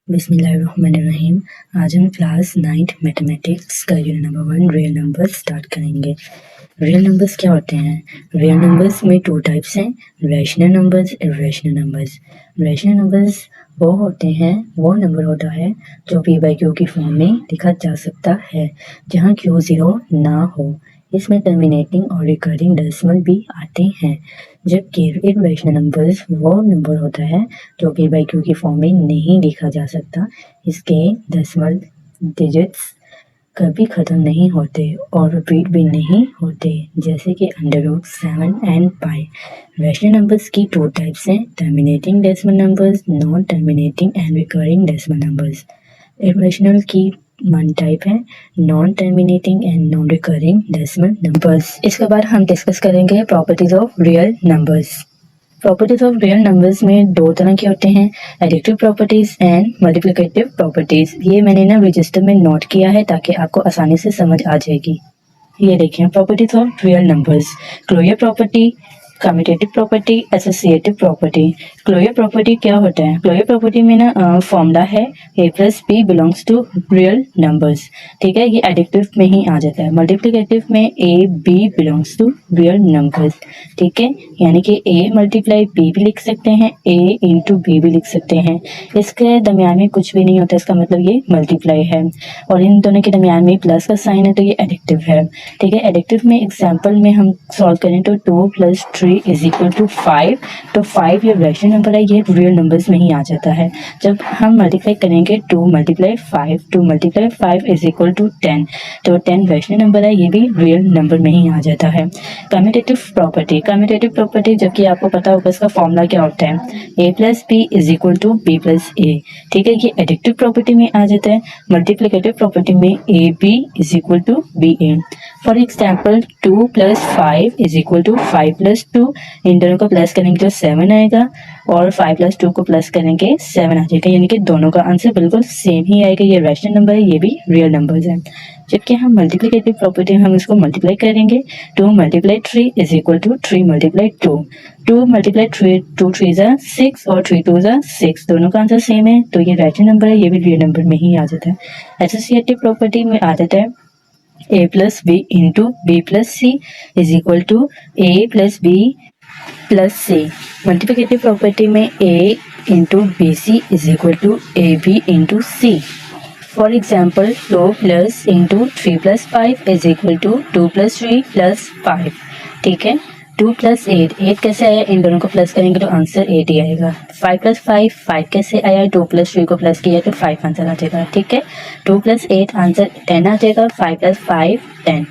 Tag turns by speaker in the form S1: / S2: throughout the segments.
S1: बिस्मिल्लाहिर्रहमानिर्रहीम। आज हम क्लास 9th मैथमेटिक्स का unit number 1 real numbers start करेंगे। रियल नंबर्स क्या होते हैं? रियल नंबर्स में 2 टाइप्स हैं, rational numbers, irrational numbers. Rational numbers वो नंबर होता है जो पी बाई क्यू की फॉर्म में लिखा जा सकता है, जहाँ क्यू ज़ीरो ना हो। इसमें टर्मिनेटिंग और रिकरिंग डेसिमल भी आते हैं। जबकि इर्रेशनल नंबर्स वो नंबर होता है जो पी बाई क्यू की फॉर्म में नहीं लिखा जा सकता। इसके डेसिमल डिजिट्स कभी ख़त्म नहीं होते और रिपीट भी नहीं होते, जैसे कि √7 एंड पाई। रैशनल नंबर्स की 2 टाइप्स हैं, terminating decimal numbers, non terminating and recurring decimal numbers. Irrational की 1 टाइप है, non terminating and non recurring decimal numbers. इसके बाद हम डिस्कस करेंगे properties of real numbers. Properties of real numbers में 2 तरह के होते हैं, additive properties and multiplicative properties. ये मैंने ना रजिस्टर में नोट किया है ताकि आपको आसानी से समझ आ जाएगी। ये देखें, properties of real numbers. Closure property, commutative property, associative property. Closure property क्या होता है? क्लोजर प्रॉपर्टी में ना फॉर्मूला है a plus b belongs to real numbers. ठीक है, ये एडिटिव में ही आ जाता है। मल्टीप्लिकेटिव में a b belongs to real numbers. ठीक है, यानी कि a मल्टीप्लाई b भी लिख सकते हैं, a इंटू b भी लिख सकते हैं। इसके दरमियान में कुछ भी नहीं होता, इसका मतलब ये मल्टीप्लाई है। और इन दोनों के दरमियान में प्लस का साइन है तो ये एडिक्टिव है। ठीक है, एडिक्टिव में एग्जाम्पल में हम सॉल्व करें तो 2 + 3 = 5। तो 5 ये रैशनल नंबर है, ये रियल नंबर्स में ही आ जाता है। जब हम मल्टीप्लाई करेंगे 2 × 5, 2 × 5 = 10। तो 10 रैशनल नंबर है, ये भी रियल नंबर में ही आ जाता है। कम्यूटेटिव प्रॉपर्टी, कम्यूटेटिव प्रॉपर्टी जबकि आपको पता होगा इसका फॉर्मूला क्या होता है, a + b = b + a। ठीक है, ये एडिक्टिव प्रॉपर्टी में आ जाता है। मल्टीप्लिकेटिव प्रॉपर्टी में ab = ba। For example 2 + 5 = 5 + 2। इन दोनों को प्लस करेंगे तो 7 आएगा और 5 + 2 को प्लस करेंगे 7 आ जाएगा, यानी कि दोनों का आंसर बिल्कुल सेम ही आएगा। ये रैशनल नंबर है, ये भी रियल नंबर्स हैं। जबकि हम मल्टीप्लिकेटिव प्रॉपर्टी हम इसको मल्टीप्लाई करेंगे, 2 × 3 = 3 × 2। 2 × 3 2 3 = 6 और 3 2 = 6, दोनों का आंसर सेम है, तो ये रैशनल नंबर है, ये भी रियल नंबर में ही आ जाता है। एसोसिएटिव प्रॉपर्टी में आ जाता है a + b × b + c = a + b + c। Multiplicative property में a × bc = ab × c। For example 2 + 3 + 5 = 2 + 3 + 5। ठीक है, 2 + 8, 8 कैसे आया? इन दोनों को प्लस करेंगे तो आंसर 8 ही आएगा। 5 + 5, 5 कैसे आया? 2 + 3 को प्लस किया तो 5 आंसर आ जाएगा। ठीक है, 2 + 8 आंसर 10 आ जाएगा, 5 + 5 10।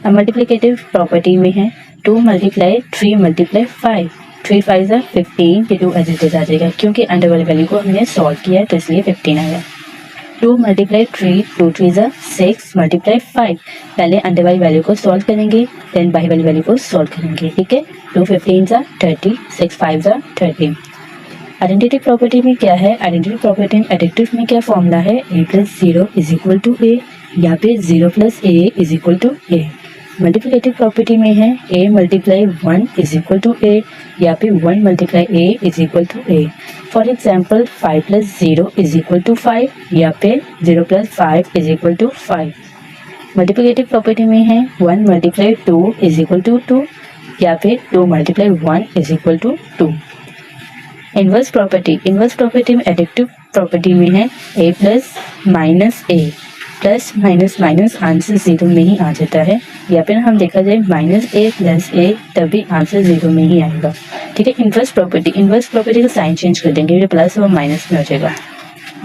S1: अब मल्टीप्लिकेटिव प्रॉपर्टी में है 2 × 3 × 5, 3 5 = 15, ये 2 एज इट इज आ जाएगा क्योंकि अंडर वाली वैल्यू को हमने सॉल्व किया है तो इसलिए 15 आया। 2 × 3 2 3 = 6 × 5, पहले अंडर वाली वैल्यू को सॉल्व करेंगे, देन बाहर वाली वैल्यू को सॉल्व करेंगे। ठीक है, 2 15 = 30, 6 5 = 30। आइडेंटिटी प्रॉपर्टी में क्या है? आइडेंटिटी प्रॉपर्टी एडिक्टिव में क्या फॉर्मूला है? a + 0 = a, या फिर 0 + a = a। मल्टीप्लिकेटिव प्रॉपर्टी में है a × 1 = a, या फिर 1 × a = a। फॉर एग्जाम्पल 5 + 0 = 5, या फिर 0 + 5 = 5। मल्टीप्लिकेटिव प्रॉपर्टी में है 1 × 2 = 2, या फिर 2 × 1 = 2। इनवर्स प्रॉपर्टी, इनवर्स प्रॉपर्टी में एडिक्टिव प्रॉपर्टी में है a + - a, plus minus minus answer 0 में ही आ जाता है, या फिर हम देखा जाए -a + a तभी आंसर 0 में ही आएगा। ठीक है, इनवर्स प्रॉपर्टी का साइन चेंज कर देंगे, ये प्लस और माइनस में हो जाएगा।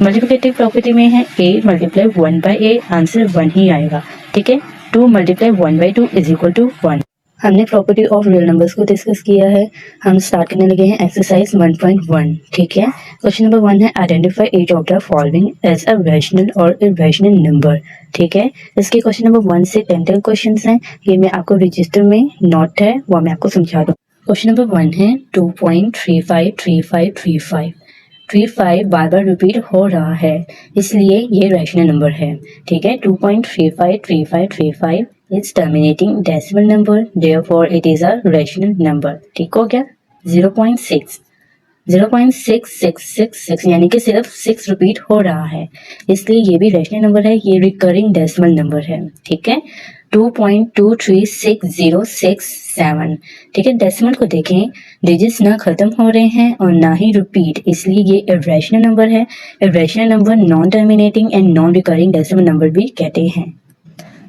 S1: मल्टीप्लिकेटिव प्रॉपर्टी में है a × 1/a, आंसर 1 ही आएगा। ठीक है, 2 × 1/2 = 1। हमने प्रॉपर्टी ऑफ रियल नंबर्स को डिस्कस किया है। हम स्टार्ट करने लगे हैं एक्सरसाइज 1.1। ठीक है, क्वेश्चन नंबर 1 है identify each of the following as a rational और इररेशनल नंबर। ठीक है, इसके क्वेश्चन नंबर 1 से 10 तक क्वेश्चन हैं, ये मैं आपको रजिस्टर में नोट है वो मैं आपको समझा दूँ। क्वेश्चन नंबर 1 है 2.353535। 35 बार बार रिपीट हो रहा है, इसलिए ये रैशनल नंबर है। ठीक है, 2.353535 is terminating decimal number, therefore it is a rational number. ठीक हो गया। 0.6 0.6666 यानी कि सिर्फ 6 रिपीट हो रहा है, इसलिए ये भी रैशनल नंबर है, ये रिकरिंग डेसिमल नंबर है। ठीक है, 2.236067। ठीक है, डेसिमल को देखें, डिजिट्स ना खत्म हो रहे हैं और ना ही रिपीट, इसलिए ये इरेशनल नंबर है। Irrational number non terminating and non recurring decimal number भी कहते हैं।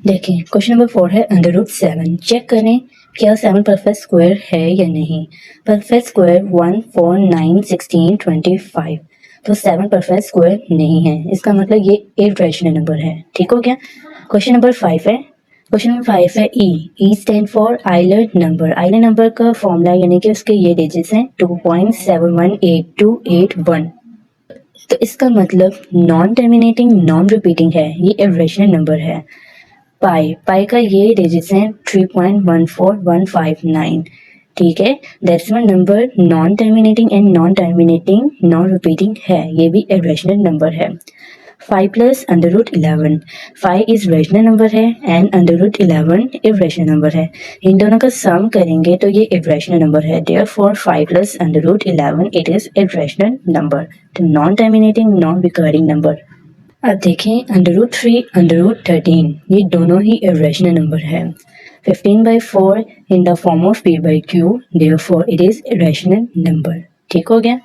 S1: देखें, क्वेश्चन नंबर 4 है √7। चेक करें क्या 7 परफेक्ट स्क्वायर है या नहीं। परफेक्ट स्क्वायर 1 4 9 16 25, तो 7 परफेक्ट स्क्वायर नहीं है, इसका मतलब ये इरेशनल नंबर है। ठीक हो गया। क्वेश्चन नंबर 5 है, क्वेश्चन नंबर 5 है E stand for island number. Island number का फॉर्मूला यानी कि उसके ये डिजिट्स हैं 2.71828 तो इसका मतलब नॉन टर्मिनेटिंग नॉन रिपीटिंग है, ये इरेशनल नंबर है। पाई का ये डिजिट्स हैं 3.14159। ठीक है, decimal number non terminating and non terminating non repeating है, ये भी इरेशनल नंबर है। 5 + √11, 5 इज रेशनल नंबर है एंड √11 इरेशनल नंबर है। इन दोनों का सम करेंगे तो ये इरेशनल नंबर है, therefore 5 + √11 it is irrational number, तो non terminating non recurring number. अब देखें √3 √13, ये दोनों ही इरेशनल नंबर है। 15/4 in the form of p/q, therefore it is irrational number. ठीक हो गया।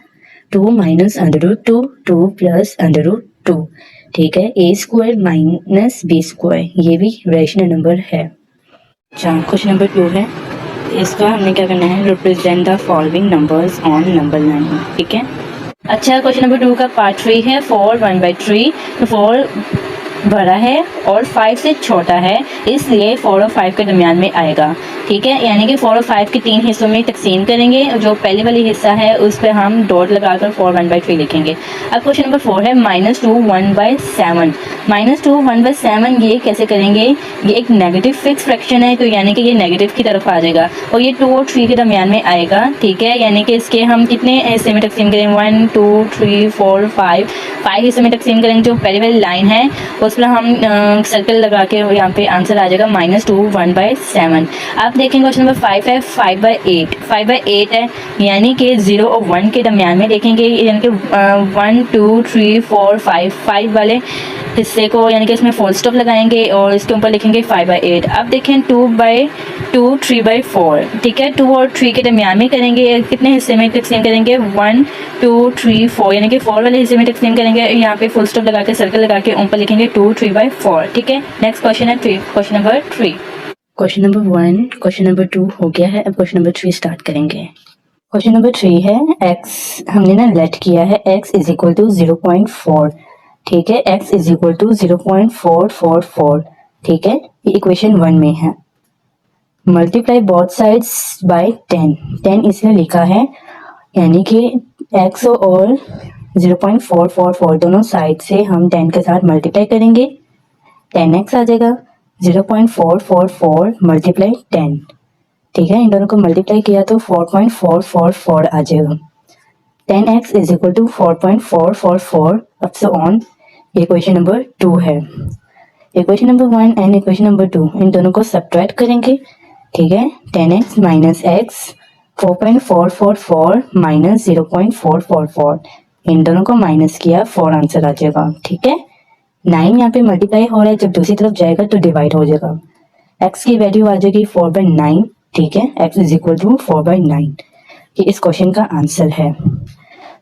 S1: 2 - √2, 2 + √2। ठीक है, a² - b², ये भी रेशनल नंबर है। अच्छा, क्वेश्चन नंबर 2 है, इसका हमने क्या करना है, represent the following numbers on number line. ठीक है। अच्छा, क्वेश्चन नंबर 2 का पार्ट 3 है 4 1/3। 4 बड़ा है और 5 से छोटा है, इसलिए 4 और 5 के दरमियान में आएगा। ठीक है, यानी कि 4 और 5 के 3 हिस्सों में तकसीम करेंगे, जो पहले वाली हिस्सा है उस पर हम डॉट लगाकर 4 1/3 लिखेंगे। अब क्वेश्चन नंबर 4 है -2 1/7। -2 1/7 ये कैसे करेंगे, ये एक नेगेटिव फिक्स फ्रैक्शन है, तो यानी कि ये नेगेटिव की तरफ आ जाएगा और ये 2 और 3 के दरमियान में आएगा। ठीक है, यानी कि इसके हम कितने हिस्से में तकसीम करेंगे, 1 2 3 4 5 हिस्से में तकसीम करेंगे। जो पहले वाली लाइन है उस पर हम सर्कल लगा के यहाँ पे आंसर आ जाएगा -2 1/7। आप देखेंगे क्वेश्चन नंबर 5 है 5/8। 5/8 है, यानी कि 0 और 1 के दरमियान में देखेंगे, यानी कि 1 2 3 4 5 वाले हिस्से को यानी कि इसमें फुल स्टॉप लगाएंगे और इसके ऊपर लिखेंगे 5/8। अब देखें 2/2 3/4। ठीक है, 2 और 3 के दरमियान में करेंगे, कितने हिस्से में तकसीम करेंगे, 1 2 3 4, यानी कि 4 वाले हिस्से में तकसीम करेंगे, यहाँ पे फुल स्टॉप लगा के सर्कल लगा के ऊपर लिखेंगे 2 3/4। ठीक है, नेक्स्ट क्वेश्चन है question number 3। Question number 1 question number 2 हो गया है, अब क्वेश्चन नंबर 3 स्टार्ट करेंगे। क्वेश्चन नंबर 3 है x, हमने ना लेट किया है x = 0.4। ठीक है, x = 0.444। ठीक है, ये इक्वेशन 1 में है। मल्टीप्लाई बोथ साइड्स बाय 10, 10 इसमें लिखा है, यानी कि x और 0.444 दोनों साइड से हम 10 के साथ मल्टीप्लाई करेंगे, 10x आ जाएगा। 0.444 × 10। ठीक है, इन दोनों को मल्टीप्लाई किया तो 4.444 आ जाएगा। 10x = 4.444 अप से ऑन। इक्वेशन नंबर 2 है। Equation number 1 and equation number 2 इन दोनों को सब्ट्रैक्ट करेंगे। ठीक है, 10x - x 4.444 - 0.444, इन दोनों को माइनस किया, 4 आंसर आ जाएगा। ठीक है, 9 यहाँ पे मल्टीप्लाई हो रहा है, जब दूसरी तरफ जाएगा तो डिवाइड हो जाएगा। x की वैल्यू आ जाएगी 4/9। ठीक है, x = 4/9, ये इस क्वेश्चन का आंसर है।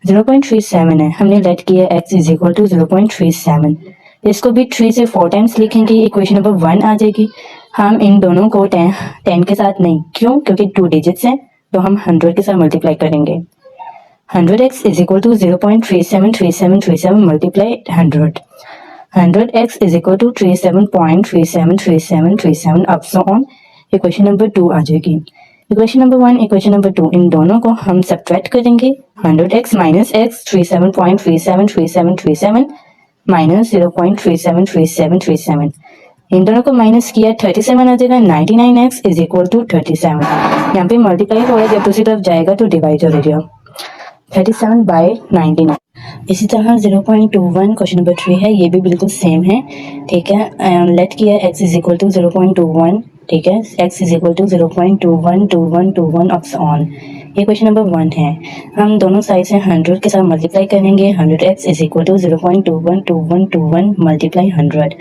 S1: 0.37 है, हमने लेट किया x = 0.37, इसको भी 3 से 4 टाइम्स लिखेंगे, इक्वेशन नंबर 1 आ जाएगी। हम इन दोनों को 10 के साथ नहीं, क्यों, क्योंकि 2 डिजिट्स हैं, तो हम 100 के साथ मल्टीप्लाई करेंगे। 100x = 0.373737 × 100। 100x = 37.373737 up so on. Equation number 2 आ जाएगी। इक्वेशन नंबर 1 इक्वेशन नंबर 2 इन दोनों को हम सब्ट्रैक्ट करेंगे। 100x - x 37.373737 - 0.373737, इन दोनों को माइनस किया, 37 आ जाएगा। 99x = 37, यहाँ पे मल्टीप्लाई हो रहा है, जब दूसरी तरफ जाएगा तो डिवाइड हो जाएगा। 37/99। इसी तरह 0.21 क्वेश्चन नंबर 3 है, ये भी बिल्कुल सेम है। ठीक है, लेट किया x = 0.21। ठीक है, x = 0.212121 अप्स ऑन। ये क्वेश्चन नंबर 1 है। हम दोनों साइड से 100 के साथ मल्टीप्लाई करेंगे। 100x is equal to 0.212121 multiply 100।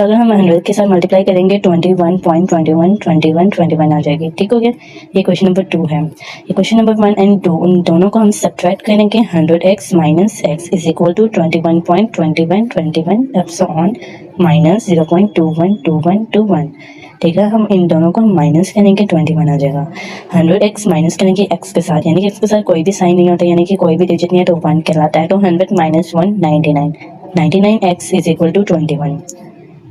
S1: अगर हम 100 के साथ मल्टीप्लाई करेंगे 21.21 आ जाएगी। ठीक हो गया। ये क्वेश्चन नंबर 2 है। ये क्वेश्चन नंबर 1 एंड 2 उन दोनों को हम सब्ट्रैक्ट करेंगे। 100x minus x is equal to 21.2121 epsilon minus 0.212121। ठीक है, हम इन दोनों को माइनस करेंगे 21 आ जाएगा। 100x माइनस करेंगे x के साथ, यानी कि x के साथ कोई भी साइन नहीं होता, यानी कि कोई भी डिजिट नहीं है तो 1 कहलाता है। तो 100 minus 1 99, 99x is equal to 21।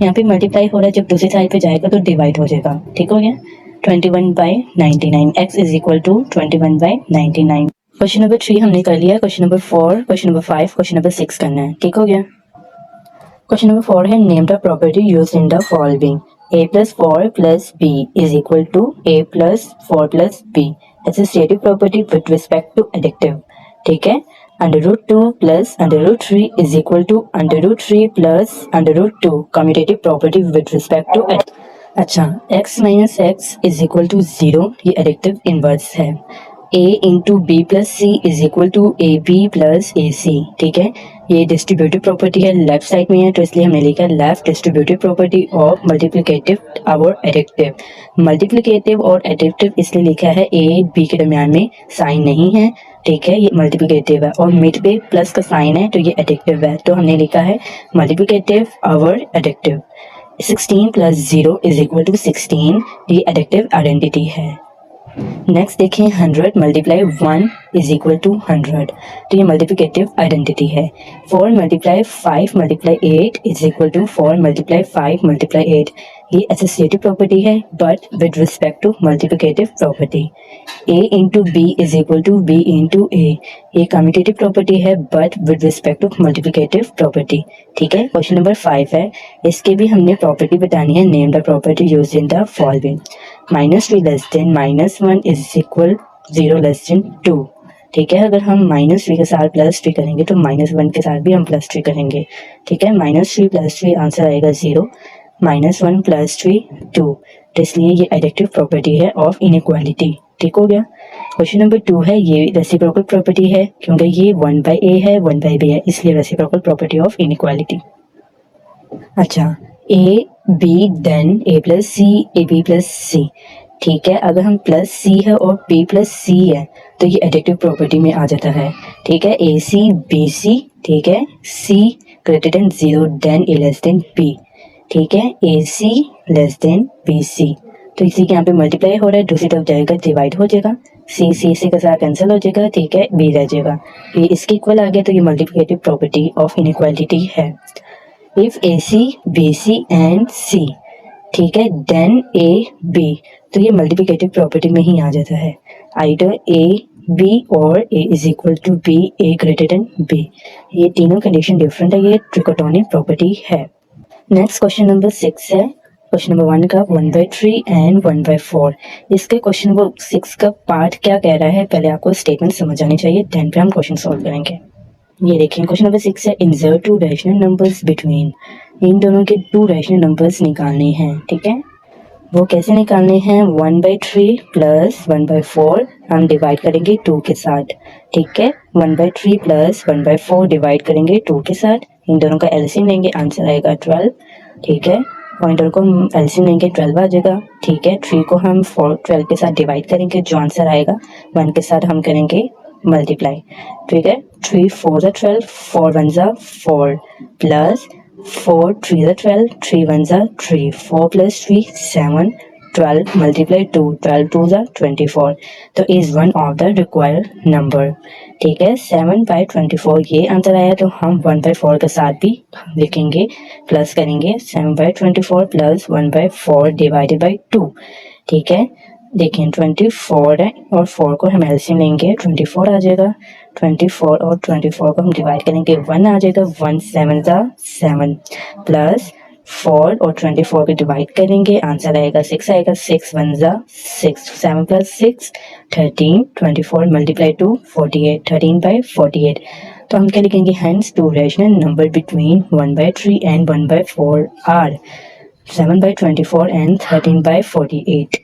S1: यहाँ पे मल्टीप्लाई हो रहा है, जब दूसरी साइड पे जाएगा तो डिवाइड हो जाएगा। ठीक हो गया। 21/99 x is equal to 21/99। Question number 3 हमने कर लिया। Question number 4, question number 5, question number 6 करना है। ठीक हो गया। क्वेश्चन नंबर 4 है name the property used in the following. a plus 4 plus b is equal to a plus 4 plus b. Associative property with respect to additive. ठीक है। Under root 2 plus under root 3 is equal to under root 3 plus under root 2 commutative property with respect to. अच्छा, x minus x is equal to 0, ये एडिक्टिव inverse है। a into b plus c is equal to a b plus a c. ठीक है, ये distributive property है, left side में है तो इसलिए हमने लिखा left distributive property of multiplicative और एडिक्टिव। मल्टीप्लिकेटिव और एडिक्टिव इसलिए लिखा है ए बी के दरमियान में साइन नहीं है। ठीक है, ये मल्टीप्लिकेटिव है और मिड पे प्लस का साइन है तो ये एडिक्टिव है, तो हमने लिखा है मल्टीप्लिकेटिव और एडिक्टिव। 16 प्लस 0 इज इक्वल टू 16, ये एडिक्टिव आइडेंटिटी है। नेक्स्ट देखें, 100 मल्टीप्लाई 1 इज इक्वल टू 100, तो ये मल्टीप्लिकेटिव आइडेंटिटी है। 4 multiply 5 multiply 8 is equal to 4 multiply 5 multiply 8, ये एसोसिएटिव प्रॉपर्टी है but with respect to multiplicative property. a into b is equal to b into a, ये commutative property है but with respect to multiplicative property. ठीक है, question number 5 है, इसके भी हमने प्रॉपर्टी बतानी है। Name the property use in the following. -3 less than -1 is equal 0 less than 2। ठीक है, अगर हम -3 के साथ +3 करेंगे तो -1 के साथ भी हम +3 करेंगे। ठीक है, -3 + 3 आंसर आएगा 0, -1 + 3 2, तो इसलिए ये एडिक्टिव प्रॉपर्टी है ऑफ इनइक्वालिटी। ठीक हो गया। क्वेश्चन नंबर 2 है, ये रेसिप्रोकल प्रॉपर्टी है क्योंकि ये 1/a है 1/b है, इसलिए रेसिप्रोकल प्रॉपर्टी ऑफ इनइक्वालिटी। अच्छा, a b then a plus c a b plus c. ठीक है, अगर हम प्लस सी है और b प्लस सी है तो ये एडिक्टिव प्रॉपर्टी में आ जाता है। ठीक है, ए सी बी सी। ठीक है, c greater than 0 then a less than b। ठीक है, a c less than b c, तो इसी के यहाँ पे मल्टीप्लाई हो रहा है, दूसरी तरफ जाएगा डिवाइड हो जाएगा, सी के साथ कैंसिल हो जाएगा। ठीक है, बी रह जाएगा, ये इसके इक्वल आ गया, तो ये मल्टीप्लिकेटिव प्रॉपर्टी ऑफ इनइक्वालिटी है। If a c b c and c, ठीक है, देन ए बी, तो ये मल्टीप्लिकेटिव प्रॉपर्टी में ही आ जाता है। आइदर ए बी और a is equal to b, a greater than b, ये तीनों कंडीशन डिफरेंट है, ये ट्रिकोटोनिक प्रॉपर्टी है। नेक्स्ट क्वेश्चन नंबर 6 है। क्वेश्चन नंबर 1 का 1/3 एंड 1/4। इसके क्वेश्चन नंबर 6 का पार्ट क्या कह रहा है, पहले आपको स्टेटमेंट समझ आनी चाहिए, देन पे हम क्वेश्चन सॉल्व करेंगे। ये देखिए क्वेश्चन नंबर 6 है, इंसर्ट 2 रैशनल नंबर्स बिटवीन। इन दोनों के 2 रैशनल नंबर्स निकालने हैं। ठीक है, वो कैसे निकालने हैं, 1/3 प्लस 1/4 हम डिवाइड करेंगे 2 के साथ। ठीक है, 1/3 प्लस 1/4 डिवाइड करेंगे 2 के साथ, इन दोनों का एलसीएम लेंगे, आंसर आएगा 12। ठीक है, पॉइंटर को हम एलसीएम लेंगे 12 आ जाएगा। ठीक है, 3 को हम 12 के साथ डिवाइड करेंगे, जो आंसर आएगा 1 के साथ हम करेंगे मल्टीप्लाई। ठीक है, 3 4 ज़ा 12, 4 1 ज़ा 4 प्लस 4 3 ज़ा 12, 3 1 ज़ा 3, 4 प्लस 3 7, 12 मल्टीप्लाई 2, 12 2 ज़ा 24, तो is one of the required number. ठीक है, 7/24 ये आंसर आया, तो हम 1/4 के साथ भी लिखेंगे, प्लस करेंगे 7/24 प्लस 1/4 डिवाइडेड बाई 2। ठीक है, देखिए 24 है और 4 को हम एलसीएम लेंगे, 24 आ जाएगा। 24 और 24 को हम डिवाइड करेंगे, 1 आ जाएगा, 1 7 ज़ा 7 प्लस 4 और 24 को डिवाइड करेंगे, आंसर आएगा 6 आएगा, 6 1 ज़ा 6, 7 प्लस 6 13, 24 मल्टीप्लाई 2 48, 13/48। तो हम क्या लिखेंगे, hence 2 rational number between 1/3 and 1/4 are 7/24 and 13/48।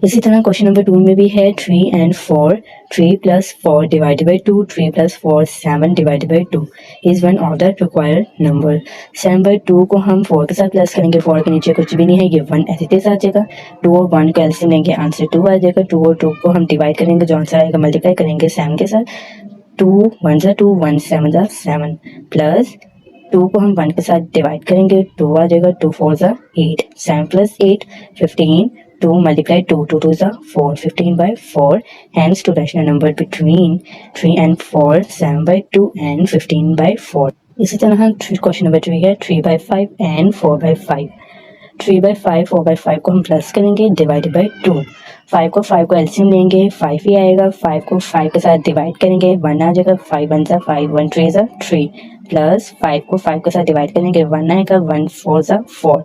S1: इसी तरह क्वेश्चन नंबर 2 में भी है 3 and 4, 3 plus 4 divided by 2, 3 plus 4 7 divided by 2 is one of the required number। 7 by 2 को हम 4 के साथ प्लस करेंगे, 4 के नीचे कुछ भी नहीं है, ये 1 ऐसे तेज आ जाएगा। 2 और 1 को एलसीएम लेंगे, आंसर 2 आ जाएगा। 2 और 2 को हम डिवाइड करेंगे, जो आंसर आएगा मल्टीप्लाई करेंगे 7 के साथ। 2 1 ज़ा 2, 1 7 ज़ा 7 प्लस 2 को हम 1 के साथ डिवाइड करेंगे, 2 आ जाएगा। 2 4 ज़ा 8, 7 plus 8 15, 2 multiply 2, 2 2 is 4, 15 by 4, hence to rational number between 3 and 4, 7 by 2 and 15 by 4। इसी तरह क्वेश्चन नंबर 3 है 3 by 5 and 4 by 5। 3 by 5, 4 by 5 को हम प्लस करेंगे, डिवाइडेड बाई 2। 5 को एलसीएम लेंगे, 5 ही आएगा। 5 को 5 के साथ डिवाइड करेंगे, 1 आ जाएगा। 5 1 ज़ा 5, 1 3 ज़ा 3 प्लस 5 को 5 के साथ डिवाइड करेंगे, 1 आएगा। 1 4 ज़ा 4।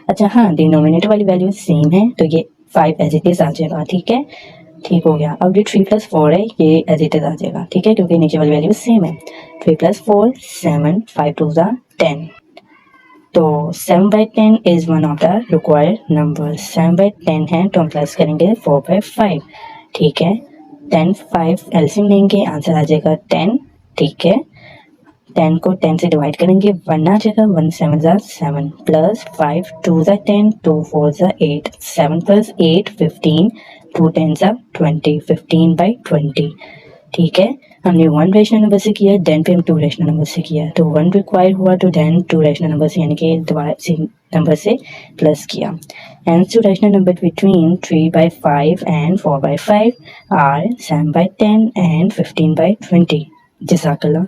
S1: अच्छा हाँ, डिनोमिनेटर वाली वैल्यू सेम है, तो ये 5 एज इट इज आ जाएगा। ठीक है, ठीक हो गया। अब ये 3 + 4 है, ये एज इट इज आ जाएगा। ठीक है, क्योंकि नीचे वाली वैल्यू सेम है। 3 + 4 7, 5 2 ज़ा 10। तो 7 by 10 is one of the required number. 7 by 10 है तो हम प्लस करेंगे 4 by 5। ठीक है, 10 5 एलसीएम लेंगे, आंसर आ जाएगा 10। ठीक है, 10 को 10 से डिवाइड करेंगे, 1 आ जाएगा। 1 7 ज़ा 7 प्लस 5 2 ज़ा 10, 2 4 ज़ा 8, 7 प्लस 8 15, 2 10 ज़ा 20, 15 by 20। ठीक है, हमने 1 रेशनल नंबर से किया, देन पे हम 2 रेशनल नंबर से किया, तो 1 रिक्वायर हुआ, तो देन 2 रेशनल नंबर से यानी कि नंबर से प्लस किया। And 2 rational number between 3 by 5 and 4 by 5 are 7 by 10 and 15 by 20। जज़ाकल्लाह।